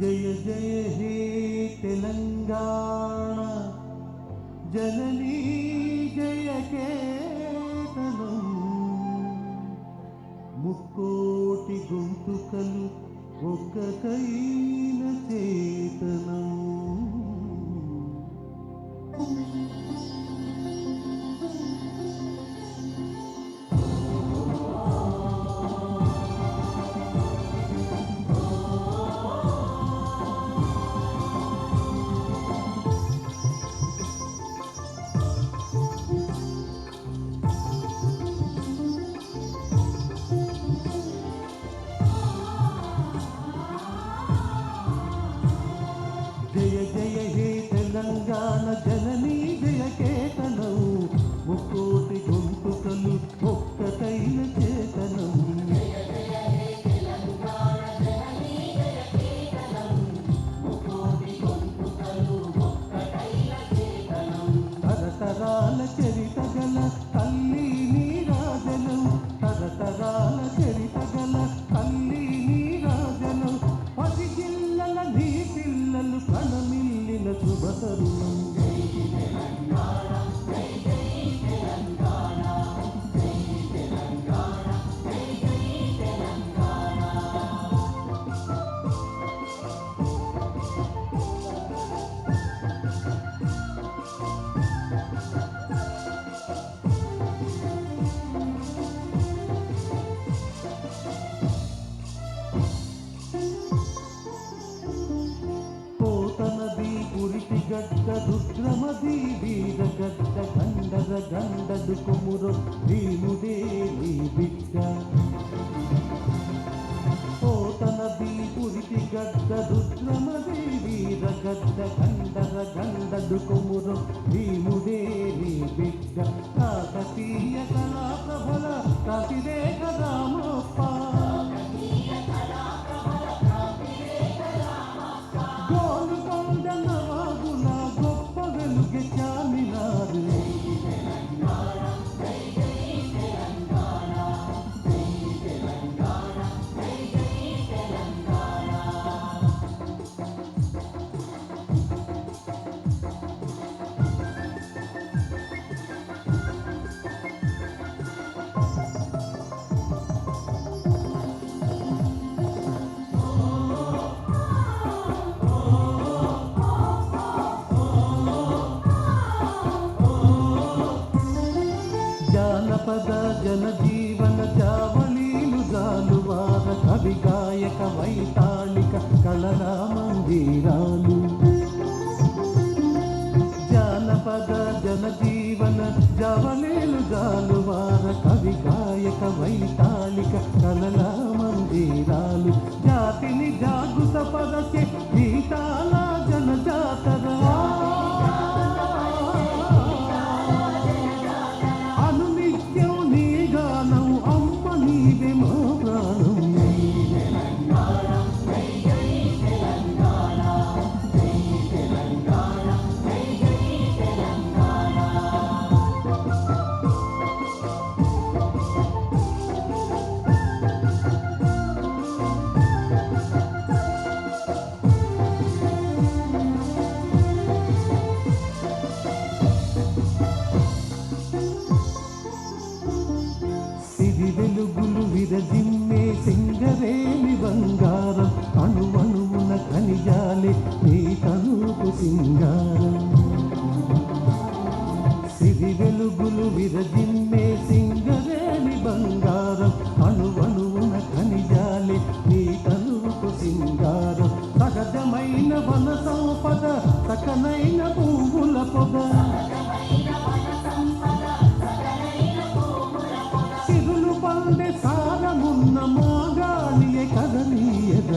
జయ జయ హే తెలంగాణ జననీ జయ కేతనం ముక్కోటి గొంతుకలు ఒక్కటైన చేతనం. జయ జయ హే తెలంగాణ జననీ జయ కేతనం ముక్కోటి గొంతుకలు ఒక్కటైన చేతనం. తరతరాల చరిత గల తల్లి నీరాజనం, తరతరాల చరిత గల తల్లి నీరాజనం, పది జిల్లల నీ పిల్లలు కణమిల్లిన శుభ తరుణం. గడ్డ రుద్రమది వీర గడ్డ గండర గండడు కొమురు భీముడే నీ బిడ్డ. పోతనది పురిటి గడ్డ రుద్రమది వీర గడ్డ గండర గండడు కొమురు భీముడే నీ బిడ్డ. కాకతీయ కళా ప్రభల కాకిరేఖ రామప్ప, గోలుకొండ నవాబుల గొప్ప వెలుగు చామినారు. జానపద జనజీవన జావళీలు జాలువార కవి గాయక వైతాళిక కళనా మందిరాలు. జానపద జనజీవన జావళీలు జాలువార కవి గాయక వైతాళిక కళనా మందిరాలు. జాతిని జాగృతపరచే గీతాల జనజాతర, వెలుగులు విరజిమ్మే సింగరేణి బంగారం, అణువణువున ఖనిజాలే నీ తనుకు సింగారం. సిరి వెలుగులు విరజిమ్మే సింగరేణి బంగారం, అణువణువున ఖనిజాలే నీ తనుకు సింగారం. సహజమైన వన సంపద సకనైన పువ్వుల పొద, పండే సారమున్న మాగాలియే కదలీయద.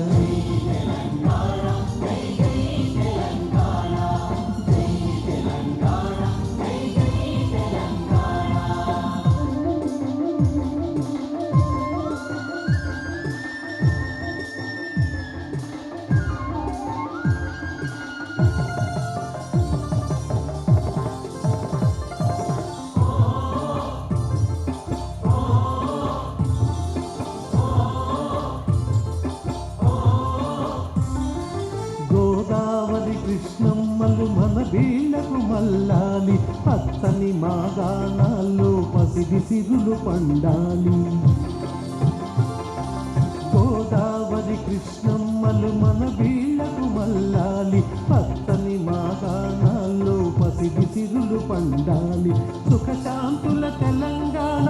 సిరులు పండాలి. గోదావరి కృష్ణమ్మలు మన వీళ్లకు మల్లాలి. పచ్చని మాగాణాల్లో పసిడి సిరులు పండాలి. సుఖశాంతుల తెలంగాణ